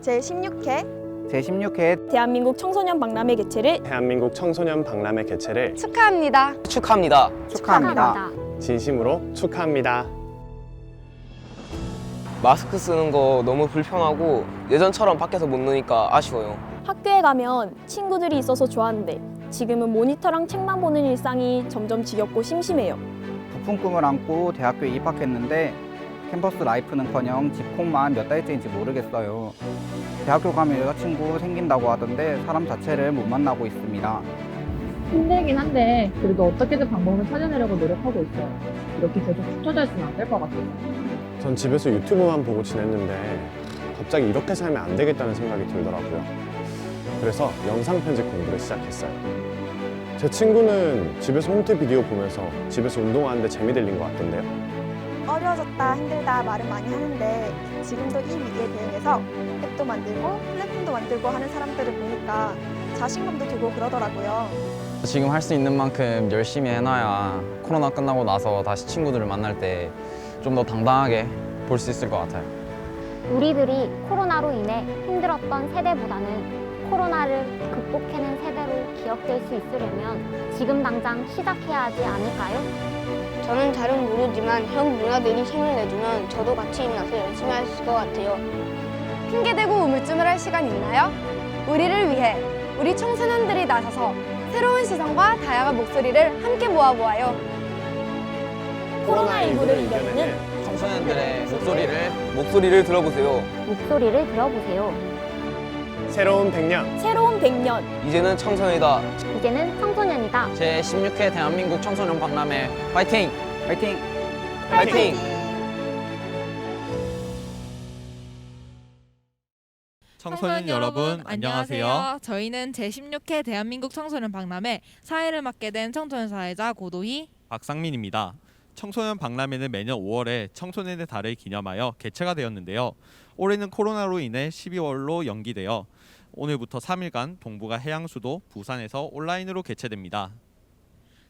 제16회 대한민국 청소년 박람회 개최를 축하합니다. 진심으로 축하합니다. 마스크 쓰는 거 너무 불편하고 예전처럼 밖에서 못 노니까 아쉬워요. 학교에 가면 친구들이 있어서 좋았는데 지금은 모니터랑 책만 보는 일상이 점점 지겹고 심심해요. 부푼 꿈을 안고 대학교에 입학했는데 캠퍼스 라이프는커녕 집콕만 몇 달째인지 모르겠어요. 대학교 가면 여자친구 생긴다고 하던데 사람 자체를 못 만나고 있습니다. 힘들긴 한데 그래도 어떻게든 방법을 찾아내려고 노력하고 있어요. 이렇게 계속 붙어져 있으면 안 될 것 같아요. 전 집에서 유튜브만 보고 지냈는데 갑자기 이렇게 살면 안 되겠다는 생각이 들더라고요. 그래서 영상 편집 공부를 시작했어요. 제 친구는 집에서 홈트 비디오 보면서 집에서 운동하는데 재미 들린 것 같던데요. 어려워졌다, 힘들다 말은 많이 하는데 지금도 이 위기에 대응해서 앱도 만들고 플랫폼도 만들고 하는 사람들을 보니까 자신감도 들고 그러더라고요. 지금 할 수 있는 만큼 열심히 해놔야 코로나 끝나고 나서 다시 친구들을 만날 때 좀 더 당당하게 볼 수 있을 것 같아요. 우리들이 코로나로 인해 힘들었던 세대보다는 코로나를 극복해낸 세대로 기억될 수 있으려면 지금 당장 시작해야 하지 않을까요? 저는 잘은 모르지만 형 누나들이 힘을 내주면 저도 같이 힘나서 열심히 할 수 있을 것 같아요. 핑계대고 우물쭈물 할 시간 있나요? 우리를 위해 우리 청소년들이 나서서 새로운 시선과 다양한 목소리를 함께 모아보아요. 코로나19를 이겨내는 청소년들의 목소리를 들어보세요. 목소리를 들어보세요. 새로운 100년. 새로운 100년. 이제는 청소년이다. 이제는 청소년이다. 제16회 대한민국 청소년 박람회 파이팅! 파이팅! 파이팅! 청소년 여러분 안녕하세요. 저희는 제16회 대한민국 청소년 박람회 사회를 맡게 된 청소년 사회자 고도희, 박상민입니다. 청소년 박람회는 매년 5월에 청소년의 달을 기념하여 개최가 되었는데요. 올해는 코로나로 인해 12월로 연기되어 오늘부터 3일간 동북아 해양수도 부산에서 온라인으로 개최됩니다.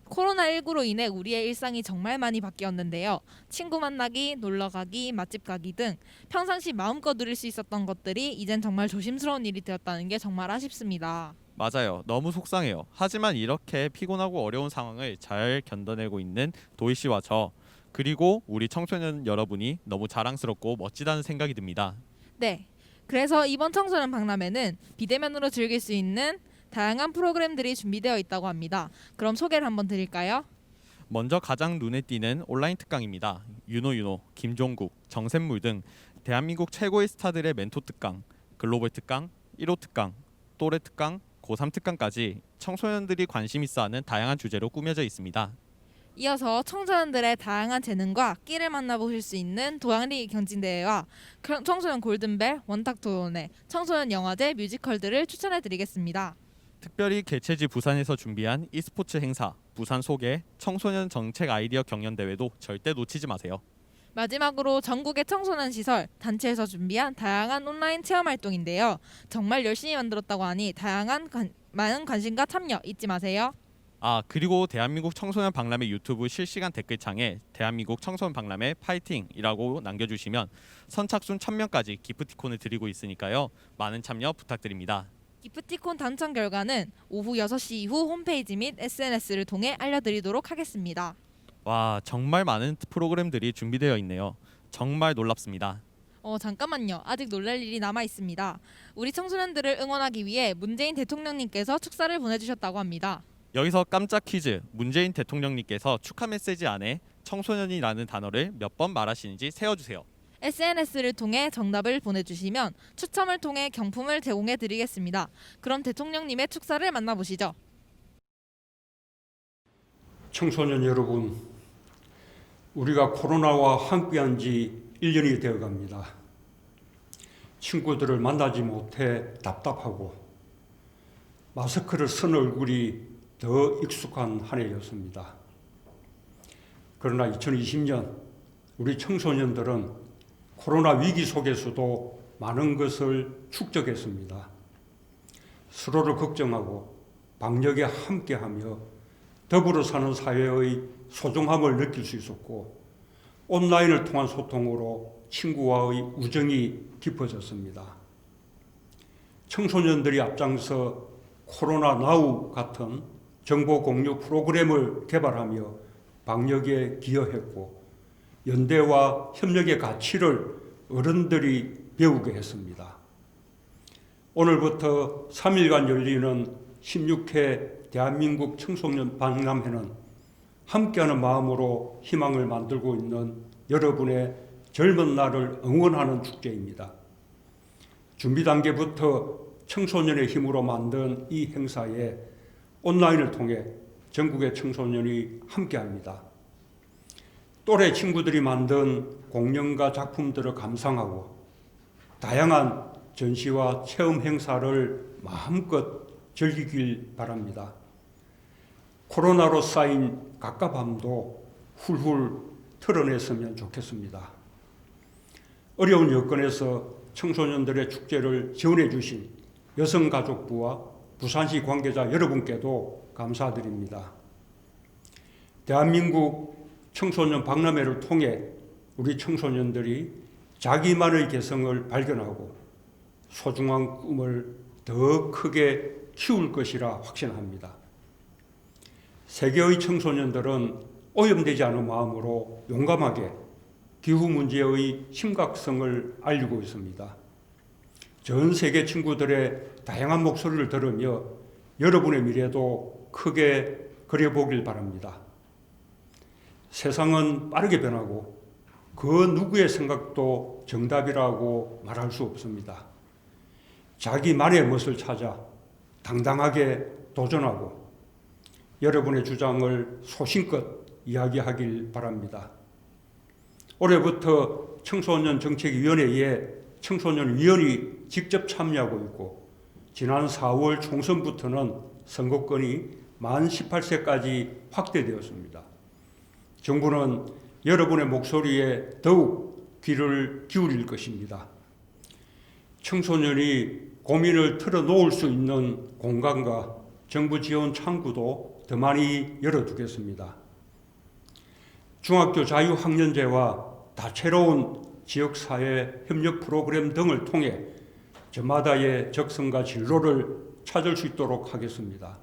코로나19로 인해 우리의 일상이 정말 많이 바뀌었는데요. 친구 만나기, 놀러가기, 맛집 가기 등 평상시 마음껏 누릴 수 있었던 것들이 이젠 정말 조심스러운 일이 되었다는 게 정말 아쉽습니다. 맞아요. 너무 속상해요. 하지만 이렇게 피곤하고 어려운 상황을 잘 견뎌내고 있는 도희 씨와 저, 그리고 우리 청소년 여러분이 너무 자랑스럽고 멋지다는 생각이 듭니다. 네, 그래서 이번 청소년 박람회는 비대면으로 즐길 수 있는 다양한 프로그램들이 준비되어 있다고 합니다. 그럼 소개를 한번 드릴까요? 먼저 가장 눈에 띄는 온라인 특강입니다. 윤호, 김종국, 정샘물 등 대한민국 최고의 스타들의 멘토 특강, 글로벌 특강, 1호 특강, 또래 특강, 고3 특강까지 청소년들이 관심 있어하는 다양한 주제로 꾸며져 있습니다. 이어서 청소년들의 다양한 재능과 끼를 만나보실 수 있는 도양리 경진대회와 청소년 골든벨, 원탁 토론회, 청소년 영화제, 뮤지컬들을 추천해드리겠습니다. 특별히 개최지 부산에서 준비한 e스포츠 행사, 부산 소개, 청소년 정책 아이디어 경연대회도 절대 놓치지 마세요. 마지막으로 전국의 청소년 시설, 단체에서 준비한 다양한 온라인 체험 활동인데요. 정말 열심히 만들었다고 하니 많은 관심과 참여 잊지 마세요. 그리고 대한민국 청소년 박람회 유튜브 실시간 댓글창에 대한민국 청소년 박람회 파이팅이라고 남겨주시면 선착순 1000명까지 기프티콘을 드리고 있으니까요. 많은 참여 부탁드립니다. 기프티콘 당첨 결과는 오후 6시 이후 홈페이지 및 SNS를 통해 알려드리도록 하겠습니다. 와, 정말 많은 프로그램들이 준비되어 있네요. 정말 놀랍습니다. 잠깐만요. 아직 놀랄 일이 남아 있습니다. 우리 청소년들을 응원하기 위해 문재인 대통령님께서 축사를 보내주셨다고 합니다. 여기서 깜짝 퀴즈. 문재인 대통령님께서 축하 메시지 안에 청소년이라는 단어를 몇 번 말하시는지 세어주세요. SNS를 통해 정답을 보내주시면 추첨을 통해 경품을 제공해드리겠습니다. 그럼 대통령님의 축사를 만나보시죠. 청소년 여러분, 우리가 코로나와 함께한 지 1년이 되어갑니다. 친구들을 만나지 못해 답답하고 마스크를 쓴 얼굴이 더 익숙한 한 해였습니다. 그러나 2020년 우리 청소년들은 코로나 위기 속에서도 많은 것을 축적했습니다. 서로를 걱정하고 방역에 함께하며 더불어 사는 사회의 소중함을 느낄 수 있었고 온라인을 통한 소통으로 친구와의 우정이 깊어졌습니다. 청소년들이 앞장서 코로나 나우 같은 정보 공유 프로그램을 개발하며 방역에 기여했고 연대와 협력의 가치를 어른들이 배우게 했습니다. 오늘부터 3일간 열리는 16회 대한민국 청소년 박람회는 함께하는 마음으로 희망을 만들고 있는 여러분의 젊은 날을 응원하는 축제입니다. 준비 단계부터 청소년의 힘으로 만든 이 행사에 온라인을 통해 전국의 청소년이 함께합니다. 또래 친구들이 만든 공연과 작품들을 감상하고 다양한 전시와 체험 행사를 마음껏 즐기길 바랍니다. 코로나로 쌓인 갑갑함도 훌훌 털어냈으면 좋겠습니다. 어려운 여건에서 청소년들의 축제를 지원해 주신 여성가족부와 부산시 관계자 여러분께도 감사드립니다. 대한민국 청소년 박람회를 통해 우리 청소년들이 자기만의 개성을 발견하고 소중한 꿈을 더 크게 키울 것이라 확신합니다. 세계의 청소년들은 오염되지 않은 마음으로 용감하게 기후 문제의 심각성을 알리고 있습니다. 전 세계 친구들의 다양한 목소리를 들으며 여러분의 미래도 크게 그려보길 바랍니다. 세상은 빠르게 변하고 그 누구의 생각도 정답이라고 말할 수 없습니다. 자기만의 멋을 찾아 당당하게 도전하고 여러분의 주장을 소신껏 이야기하길 바랍니다. 올해부터 청소년 정책위원회에 청소년위원이 직접 참여하고 있고 지난 4월 총선부터는 선거권이 만 18세까지 확대되었습니다. 정부는 여러분의 목소리에 더욱 귀를 기울일 것입니다. 청소년이 고민을 털어놓을 수 있는 공간과 정부 지원 창구도 더 많이 열어두겠습니다. 중학교 자유학년제와 다채로운 지역사회 협력 프로그램 등을 통해 저마다의 적성과 진로를 찾을 수 있도록 하겠습니다.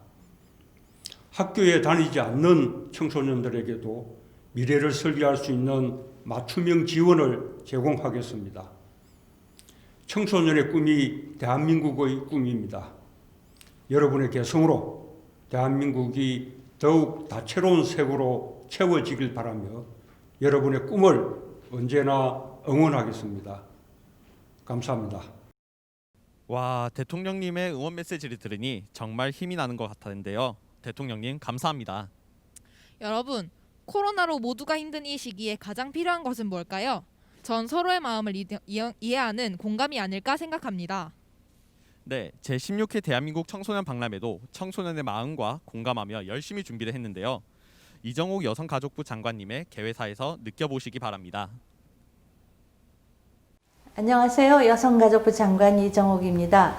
학교에 다니지 않는 청소년들에게도 미래를 설계할 수 있는 맞춤형 지원을 제공하겠습니다. 청소년의 꿈이 대한민국의 꿈입니다. 여러분의 개성으로 대한민국이 더욱 다채로운 색으로 채워지길 바라며 여러분의 꿈을 언제나 응원하겠습니다. 감사합니다. 와, 대통령님의 응원 메시지를 들으니 정말 힘이 나는 것 같았는데요. 대통령님 감사합니다. 여러분, 코로나로 모두가 힘든 이 시기에 가장 필요한 것은 뭘까요? 전 서로의 마음을 이해하는 공감이 아닐까 생각합니다. 네, 제16회 대한민국 청소년 박람회도 청소년의 마음과 공감하며 열심히 준비를 했는데요. 이정옥 여성가족부 장관님의 개회사에서 느껴보시기 바랍니다. 안녕하세요. 여성가족부 장관 이정옥입니다.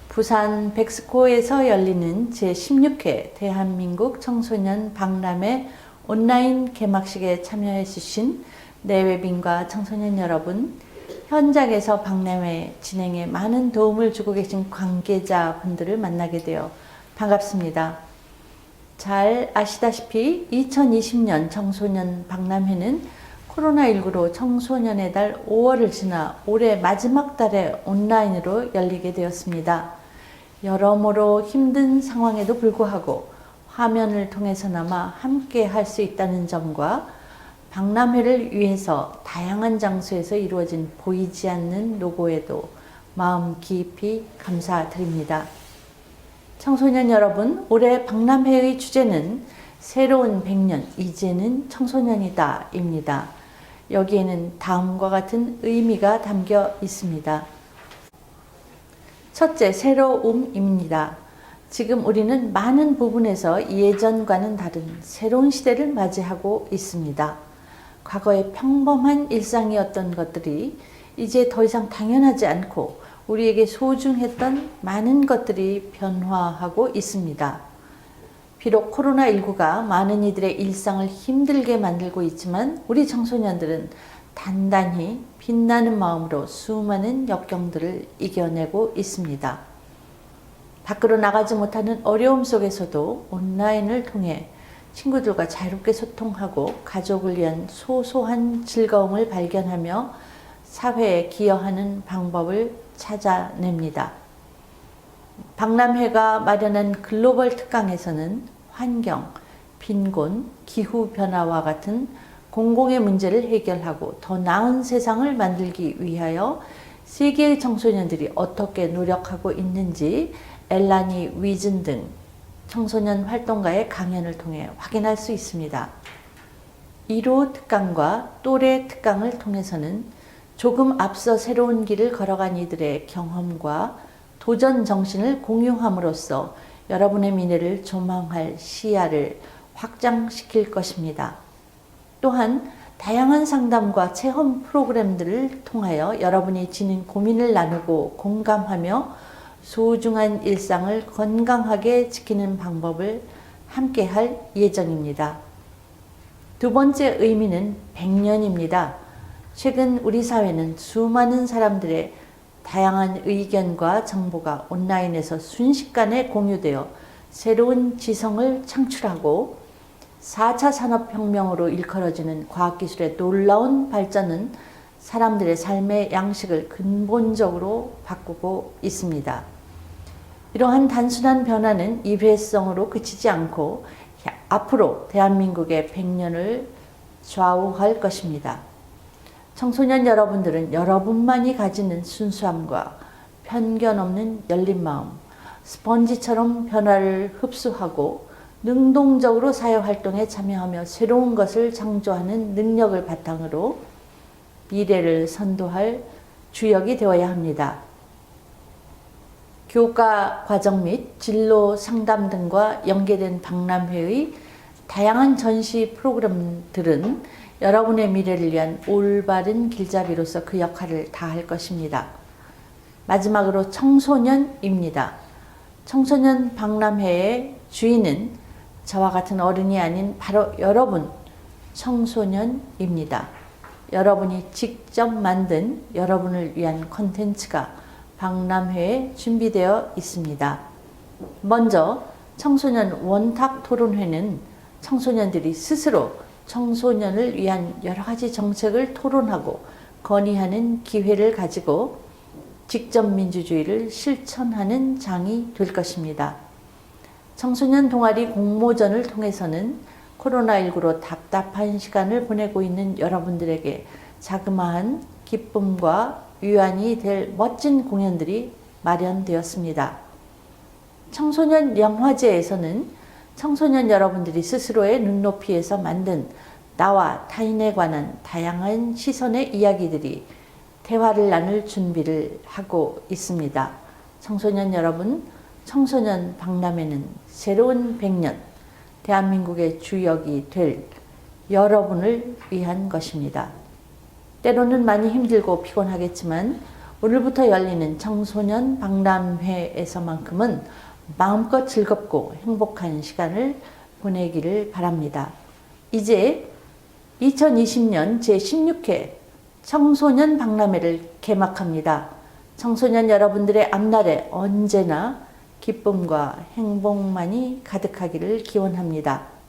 부산 백스코에서 열리는 제16회 대한민국 청소년 박람회 온라인 개막식에 참여해 주신 내외빈과 청소년 여러분, 현장에서 박람회 진행에 많은 도움을 주고 계신 관계자분들을 만나게 되어 반갑습니다. 잘 아시다시피 2020년 청소년 박람회는 코로나19로 청소년의 달 5월을 지나 올해 마지막 달에 온라인으로 열리게 되었습니다. 여러모로 힘든 상황에도 불구하고 화면을 통해서나마 함께 할 수 있다는 점과 박람회를 위해서 다양한 장소에서 이루어진 보이지 않는 노고에도 마음 깊이 감사드립니다. 청소년 여러분, 올해 박람회의 주제는 새로운 100년, 이제는 청소년이다 입니다. 여기에는 다음과 같은 의미가 담겨 있습니다. 첫째, 새로움입니다. 지금 우리는 많은 부분에서 예전과는 다른 새로운 시대를 맞이하고 있습니다. 과거의 평범한 일상이었던 것들이 이제 더 이상 당연하지 않고 우리에게 소중했던 많은 것들이 변화하고 있습니다. 비록 코로나19가 많은 이들의 일상을 힘들게 만들고 있지만 우리 청소년들은 단단히 빛나는 마음으로 수많은 역경들을 이겨내고 있습니다. 밖으로 나가지 못하는 어려움 속에서도 온라인을 통해 친구들과 자유롭게 소통하고 가족을 위한 소소한 즐거움을 발견하며 사회에 기여하는 방법을 찾아냅니다. 박람회가 마련한 글로벌 특강에서는 환경, 빈곤, 기후변화와 같은 공공의 문제를 해결하고 더 나은 세상을 만들기 위하여 세계의 청소년들이 어떻게 노력하고 있는지 엘라니 위즌 등 청소년 활동가의 강연을 통해 확인할 수 있습니다. 1호 특강과 또래 특강을 통해서는 조금 앞서 새로운 길을 걸어간 이들의 경험과 도전 정신을 공유함으로써 여러분의 미래를 조망할 시야를 확장시킬 것입니다. 또한 다양한 상담과 체험 프로그램들을 통하여 여러분이 지닌 고민을 나누고 공감하며 소중한 일상을 건강하게 지키는 방법을 함께 할 예정입니다. 두 번째 의미는 100년입니다. 최근 우리 사회는 수많은 사람들의 다양한 의견과 정보가 온라인에서 순식간에 공유되어 새로운 지성을 창출하고 4차 산업혁명으로 일컬어지는 과학기술의 놀라운 발전은 사람들의 삶의 양식을 근본적으로 바꾸고 있습니다. 이러한 단순한 변화는 일회성으로 그치지 않고 앞으로 대한민국의 100년을 좌우할 것입니다. 청소년 여러분들은 여러분만이 가지는 순수함과 편견 없는 열린 마음, 스펀지처럼 변화를 흡수하고 능동적으로 사회활동에 참여하며 새로운 것을 창조하는 능력을 바탕으로 미래를 선도할 주역이 되어야 합니다. 교과 과정 및 진로 상담 등과 연계된 박람회의 다양한 전시 프로그램들은 여러분의 미래를 위한 올바른 길잡이로서 그 역할을 다할 것입니다. 마지막으로 청소년입니다. 청소년 박람회의 주인은 저와 같은 어른이 아닌 바로 여러분, 청소년입니다. 여러분이 직접 만든 여러분을 위한 콘텐츠가 박람회에 준비되어 있습니다. 먼저 청소년 원탁 토론회는 청소년들이 스스로 청소년을 위한 여러 가지 정책을 토론하고 건의하는 기회를 가지고 직접 민주주의를 실천하는 장이 될 것입니다. 청소년 동아리 공모전을 통해서는 코로나19로 답답한 시간을 보내고 있는 여러분들에게 자그마한 기쁨과 위안이 될 멋진 공연들이 마련되었습니다. 청소년 영화제에서는 청소년 여러분들이 스스로의 눈높이에서 만든 나와 타인에 관한 다양한 시선의 이야기들이 대화를 나눌 준비를 하고 있습니다. 청소년 여러분, 청소년 박람회는 새로운 100년, 대한민국의 주역이 될 여러분을 위한 것입니다. 때로는 많이 힘들고 피곤하겠지만 오늘부터 열리는 청소년 박람회에서만큼은 마음껏 즐겁고 행복한 시간을 보내기를 바랍니다. 이제 2020년 제16회 청소년 박람회를 개막합니다. 청소년 여러분들의 앞날에 언제나 기쁨과 행복만이 가득하기를 기원합니다.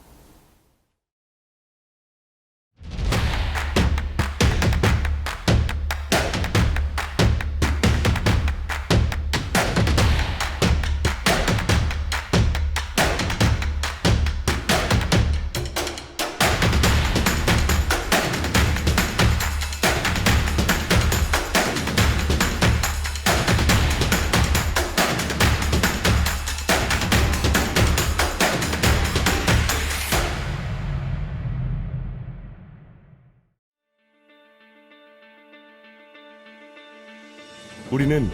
우리는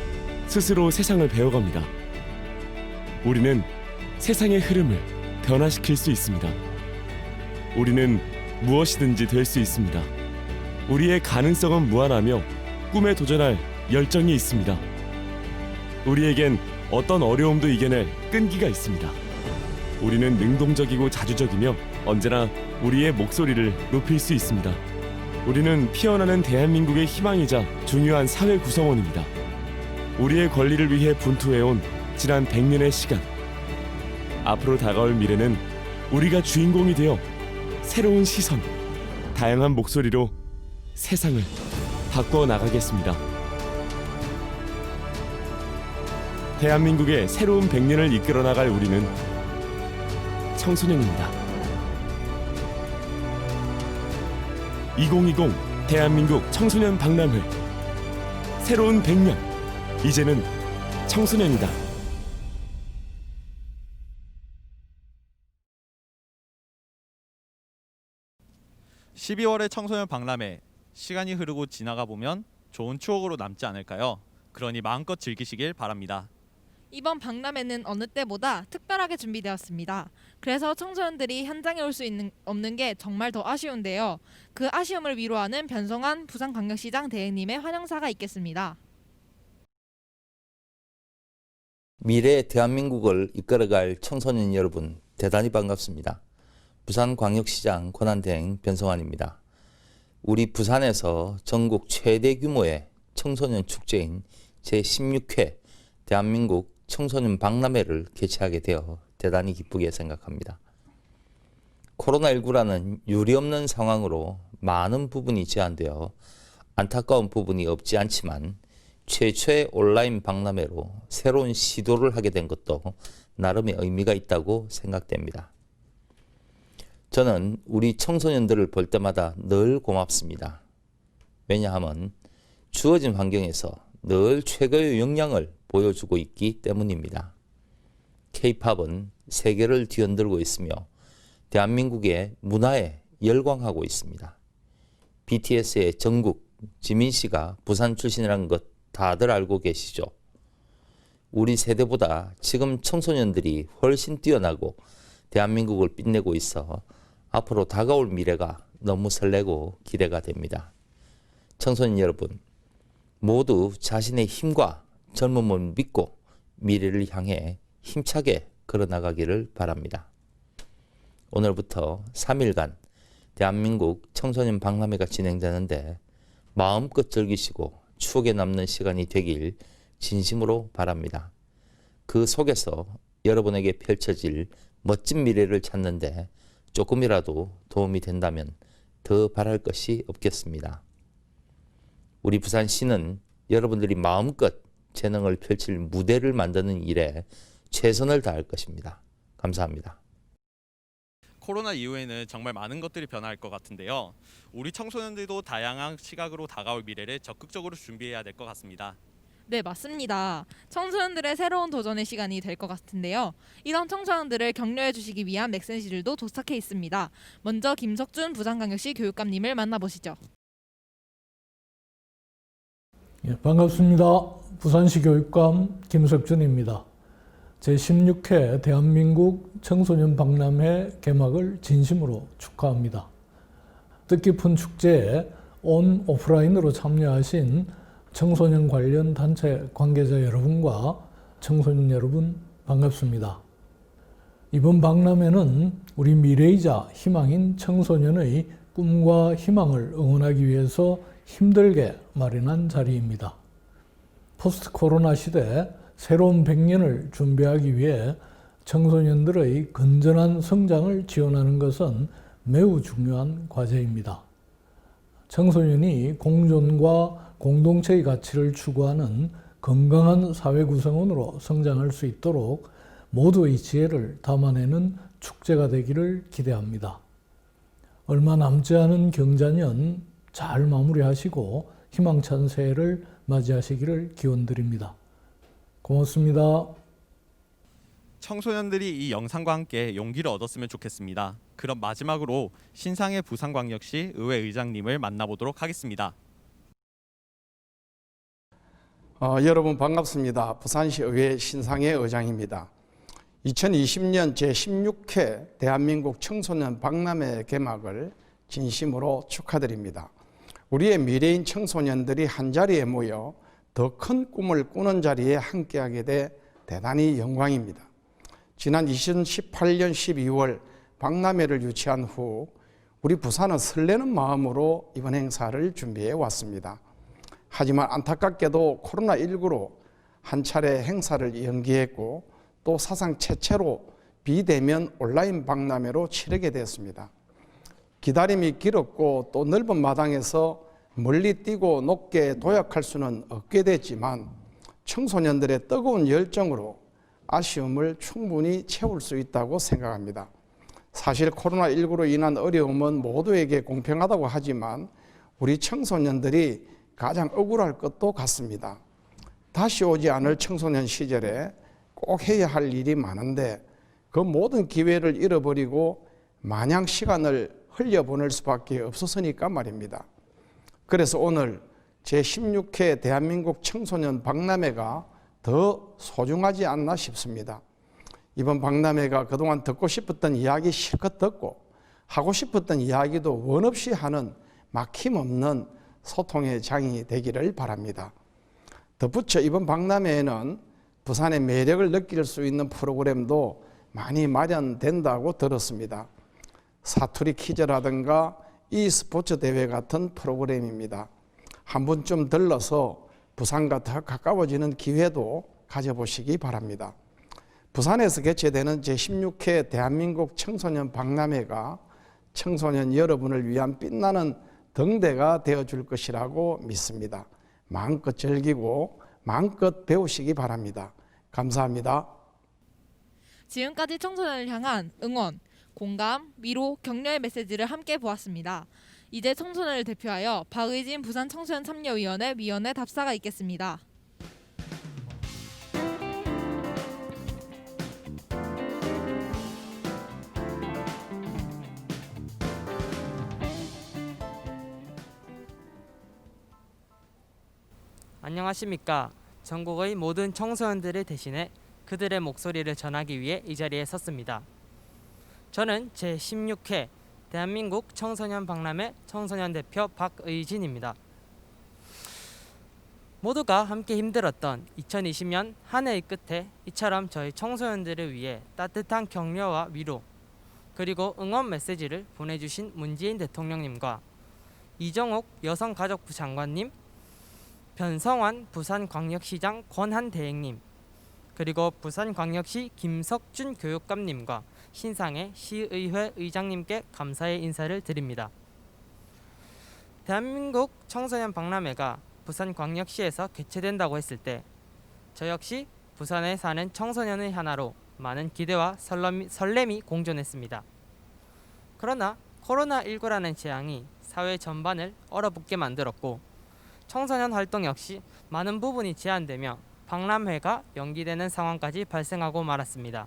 스스로 세상을 배워갑니다. 우리는 세상의 흐름을 변화시킬 수 있습니다. 우리는 무엇이든지 될 수 있습니다. 우리의 가능성은 무한하며 꿈에 도전할 열정이 있습니다. 우리에겐 어떤 어려움도 이겨낼 끈기가 있습니다. 우리는 능동적이고 자주적이며 언제나 우리의 목소리를 높일 수 있습니다. 우리는 피어나는 대한민국의 희망이자 중요한 사회 구성원입니다. 우리의 권리를 위해 분투해온 지난 100년의 시간. 앞으로 다가올 미래는 우리가 주인공이 되어 새로운 시선, 다양한 목소리로 세상을 바꿔 나가겠습니다. 대한민국의 새로운 100년을 이끌어 나갈 우리는 청소년입니다. 2020 대한민국 청소년 박람회. 새로운 100년. 이제는 청소년이다. (12월의) 청소년 박람회. 시간이 흐르고 지나가 보면 좋은 추억으로 남지 않을까요? 그러니 마음껏 즐기시길 바랍니다. 이번 박람회는 어느 때보다 특별하게 준비되었습니다. 그래서 청소년들이 현장에 올 수 없는 게 정말 더 아쉬운데요. 그 아쉬움을 위로하는 변성환 부산광역시장 대행님의 환영사가 있겠습니다. 미래의 대한민국을 이끌어갈 청소년 여러분, 대단히 반갑습니다. 부산광역시장 권한대행 변성환입니다. 우리 부산에서 전국 최대 규모의 청소년 축제인 제16회 대한민국 청소년 박람회를 개최하게 되어 대단히 기쁘게 생각합니다. 코로나19라는 유례없는 상황으로 많은 부분이 제한되어 안타까운 부분이 없지 않지만 최초의 온라인 박람회로 새로운 시도를 하게 된 것도 나름의 의미가 있다고 생각됩니다. 저는 우리 청소년들을 볼 때마다 늘 고맙습니다. 왜냐하면 주어진 환경에서 늘 최고의 역량을 보여주고 있기 때문입니다. K-팝은 세계를 뒤흔들고 있으며 대한민국의 문화에 열광하고 있습니다. BTS의 정국, 지민 씨가 부산 출신이라는 것 다들 알고 계시죠? 우리 세대보다 지금 청소년들이 훨씬 뛰어나고 대한민국을 빛내고 있어 앞으로 다가올 미래가 너무 설레고 기대가 됩니다. 청소년 여러분, 모두 자신의 힘과 젊음을 믿고 미래를 향해 힘차게 걸어나가기를 바랍니다. 오늘부터 3일간 대한민국 청소년 박람회가 진행되는데 마음껏 즐기시고 추억에 남는 시간이 되길 진심으로 바랍니다. 그 속에서 여러분에게 펼쳐질 멋진 미래를 찾는데 조금이라도 도움이 된다면 더 바랄 것이 없겠습니다. 우리 부산시는 여러분들이 마음껏 재능을 펼칠 무대를 만드는 일에 최선을 다할 것입니다. 감사합니다. 코로나 이후에는 정말 많은 것들이 변화할 것 같은데요. 우리 청소년들도 다양한 시각으로 다가올 미래를 적극적으로 준비해야 될 것 같습니다. 네, 맞습니다. 청소년들의 새로운 도전의 시간이 될 것 같은데요. 이런 청소년들을 격려해 주시기 위한 메시지들도 도착해 있습니다. 먼저 김석준 부산광역시 교육감님을 만나보시죠. 반갑습니다. 부산시 교육감 김석준입니다. 제16회 대한민국 청소년 박람회 개막을 진심으로 축하합니다. 뜻깊은 축제에 온 오프라인으로 참여하신 청소년 관련 단체 관계자 여러분과 청소년 여러분 반갑습니다. 이번 박람회는 우리 미래이자 희망인 청소년의 꿈과 희망을 응원하기 위해서 힘들게 마련한 자리입니다. 포스트 코로나 시대 새로운 100년을 준비하기 위해 청소년들의 건전한 성장을 지원하는 것은 매우 중요한 과제입니다. 청소년이 공존과 공동체의 가치를 추구하는 건강한 사회 구성원으로 성장할 수 있도록 모두의 지혜를 담아내는 축제가 되기를 기대합니다. 얼마 남지 않은 경자년 잘 마무리하시고 희망찬 새해를 맞이하시기를 기원드립니다. 고맙습니다. 청소년들이 이 영상과 함께 용기를 얻었으면 좋겠습니다. 그럼 마지막으로 신상의 부산광역시 의회 의장님을 만나보도록 하겠습니다. 여러분 반갑습니다. 부산시 의회 신상의 의장입니다. 2020년 제16회 대한민국 청소년 박람회 개막을 진심으로 축하드립니다. 우리의 미래인 청소년들이 한자리에 모여 더 큰 꿈을 꾸는 자리에 함께하게 돼 대단히 영광입니다. 지난 2018년 12월 박람회를 유치한 후 우리 부산은 설레는 마음으로 이번 행사를 준비해 왔습니다. 하지만 안타깝게도 코로나19로 한 차례 행사를 연기했고 또 사상 최초로 비대면 온라인 박람회로 치르게 되었습니다. 기다림이 길었고 또 넓은 마당에서 멀리 뛰고 높게 도약할 수는 없게 됐지만 청소년들의 뜨거운 열정으로 아쉬움을 충분히 채울 수 있다고 생각합니다. 사실 코로나19로 인한 어려움은 모두에게 공평하다고 하지만 우리 청소년들이 가장 억울할 것도 같습니다. 다시 오지 않을 청소년 시절에 꼭 해야 할 일이 많은데 그 모든 기회를 잃어버리고 마냥 시간을 흘려보낼 수밖에 없었으니까 말입니다. 그래서 오늘 제16회 대한민국 청소년 박람회가 더 소중하지 않나 싶습니다. 이번 박람회가 그동안 듣고 싶었던 이야기 실컷 듣고 하고 싶었던 이야기도 원 없이 하는 막힘없는 소통의 장이 되기를 바랍니다. 덧붙여 이번 박람회에는 부산의 매력을 느낄 수 있는 프로그램도 많이 마련된다고 들었습니다. 사투리 퀴즈라든가 e스포츠 대회 같은 프로그램입니다. 한 번쯤 들러서 부산과 더 가까워지는 기회도 가져보시기 바랍니다. 부산에서 개최되는 제16회 대한민국 청소년 박람회가 청소년 여러분을 위한 빛나는 등대가 되어줄 것이라고 믿습니다. 마음껏 즐기고 마음껏 배우시기 바랍니다. 감사합니다. 지금까지 청소년을 향한 응원, 공감, 위로, 격려의 메시지를 함께 보았습니다. 이제 청소년을 대표하여 박의진 부산 청소년 참여위원회 위원회 답사가 있겠습니다. 안녕하십니까. 전국의 모든 청소년들을 대신해 그들의 목소리를 전하기 위해 이 자리에 섰습니다. 저는 제16회 대한민국 청소년 박람회 청소년 대표 박의진입니다. 모두가 함께 힘들었던 2020년 한 해의 끝에 이처럼 저희 청소년들을 위해 따뜻한 격려와 위로 그리고 응원 메시지를 보내주신 문재인 대통령님과 이정옥 여성가족부 장관님, 변성환 부산광역시장 권한대행님, 그리고 부산광역시 김석준 교육감님과 신상의 시의회 의장님께 감사의 인사를 드립니다. 대한민국 청소년 박람회가 부산광역시에서 개최된다고 했을 때 저 역시 부산에 사는 청소년의 하나로 많은 기대와 설렘이 공존했습니다. 그러나 코로나19라는 재앙이 사회 전반을 얼어붙게 만들었고 청소년 활동 역시 많은 부분이 제한되며 박람회가 연기되는 상황까지 발생하고 말았습니다.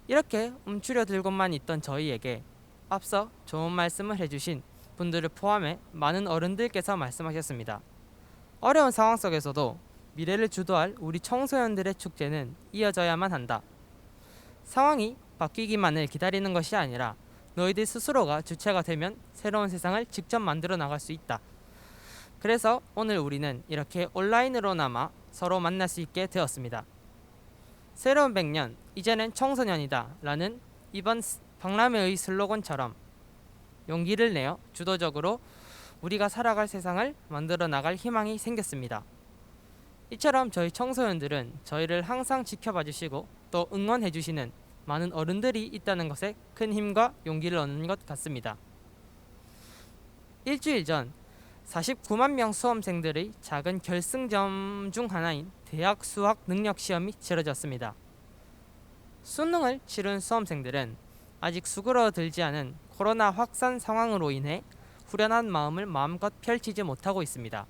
이렇게 움츠려들고만 있던 저희에게 앞서 좋은 말씀을 해주신 분들을 포함해 많은 어른들께서 말씀하셨습니다. 어려운 상황 속에서도 미래를 주도할 우리 청소년들의 축제는 이어져야만 한다. 상황이 바뀌기만을 기다리는 것이 아니라 너희들 스스로가 주체가 되면 새로운 세상을 직접 만들어 나갈 수 있다. 그래서 오늘 우리는 이렇게 온라인으로나마 서로 만날 수 있게 되었습니다. 새로운 100년, 이제는 청소년이다 라는 이번 박람회의 슬로건처럼 용기를 내어 주도적으로 우리가 살아갈 세상을 만들어 나갈 희망이 생겼습니다. 이처럼 저희 청소년들은 저희를 항상 지켜봐 주시고 또 응원해 주시는 많은 어른들이 있다는 것에 큰 힘과 용기를 얻는 것 같습니다. 일주일 전 49만 명 수험생들의 작은 결승점 중 하나인 대학 수학 능력 시험이 치러졌습니다. 수능을 치른 수험생들은 아직 수그러들지 않은 코로나 확산 상황으로 인해 후련한 마음을 마음껏 펼치지 못하고 있습니다.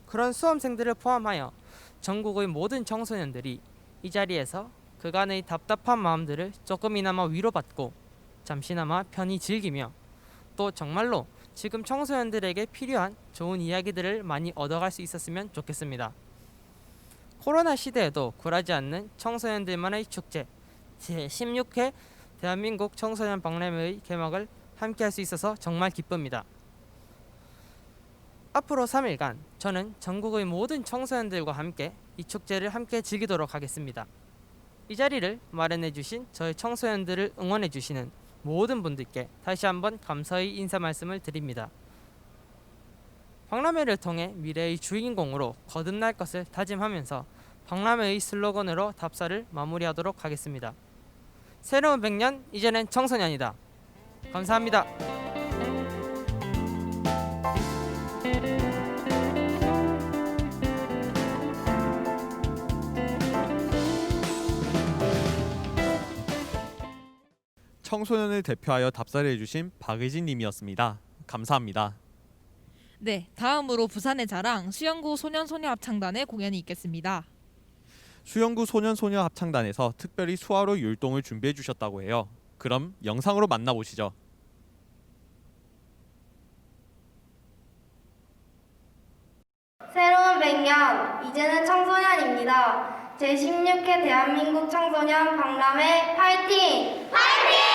그런 수험생들을 포함하여 전국의 모든 청소년들이 이 자리에서 그간의 답답한 마음들을 조금이나마 위로받고 잠시나마 편히 즐기며 또 정말로 지금 청소년들에게 필요한 좋은 이야기들을 많이 얻어갈 수 있었으면 좋겠습니다. 코로나 시대에도 굴하지 않는 청소년들만의 축제 제16회 대한민국 청소년 박람회의 개막을 함께 할 수 있어서 정말 기쁩니다. 앞으로 3일간 저는 전국의 모든 청소년들과 함께 이 축제를 함께 즐기도록 하겠습니다. 이 자리를 마련해 주신 저희 청소년들을 응원해 주시는 모든 분들께 다시 한번 감사의 인사 말씀을 드립니다. 박람회를 통해 미래의 주인공으로 거듭날 것을 다짐하면서 박람회의 슬로건으로 답사를 마무리하도록 하겠습니다. 새로운 100년, 이제는 청소년이다. 감사합니다. 청소년을 대표하여 답사를 해주신 박의진 님이었습니다. 감사합니다. 네, 다음으로 부산의 자랑 수영구 소년소녀합창단의 공연이 있겠습니다. 수영구 소년소녀 합창단에서 특별히 수화로 율동을 준비해 주셨다고 해요. 그럼 영상으로 만나보시죠. 새로운 100년, 이제는 청소년입니다. 제16회 대한민국 청소년 박람회 파이팅! 파이팅!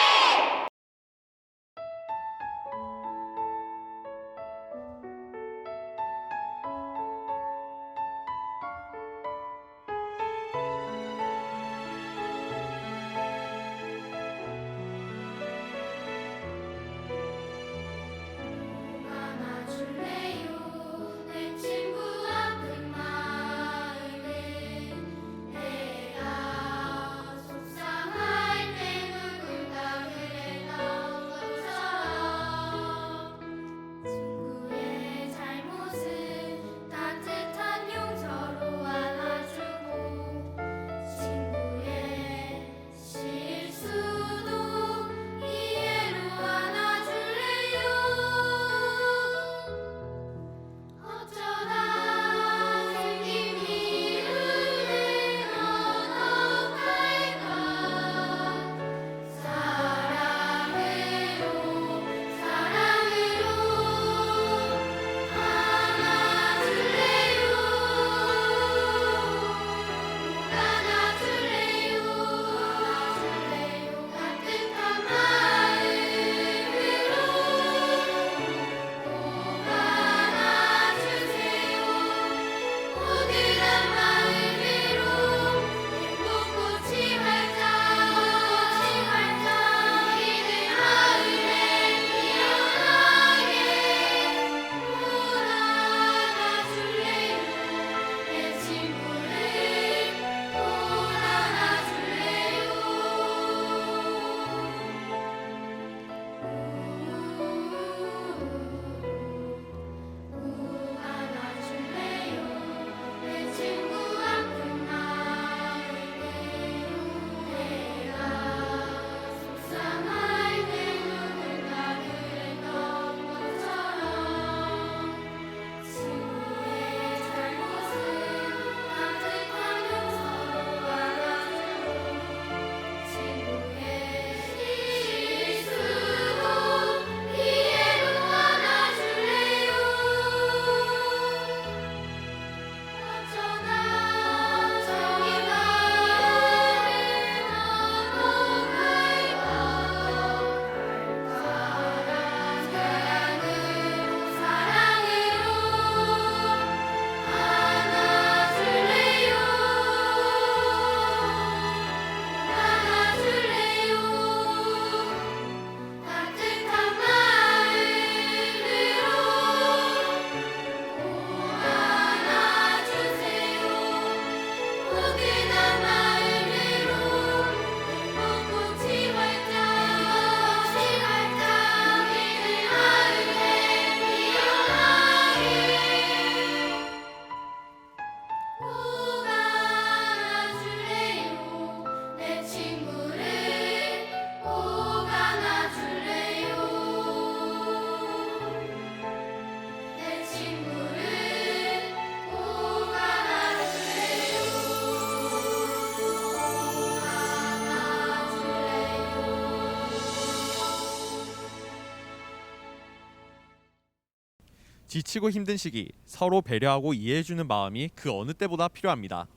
지치고 힘든 시기 서로 배려하고 이해해주는 마음이 그 어느 때보다 필요합니다.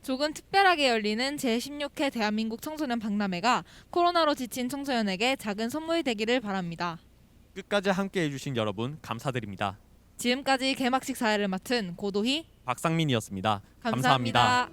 조금 특별하게 열리는 제16회 대한민국 청소년 박람회가 코로나로 지친 청소년에게 작은 선물이 되기를 바랍니다. 끝까지 함께 해주신 여러분 감사드립니다. 지금까지 개막식 사회를 맡은 고도희, 박상민이었습니다. 감사합니다.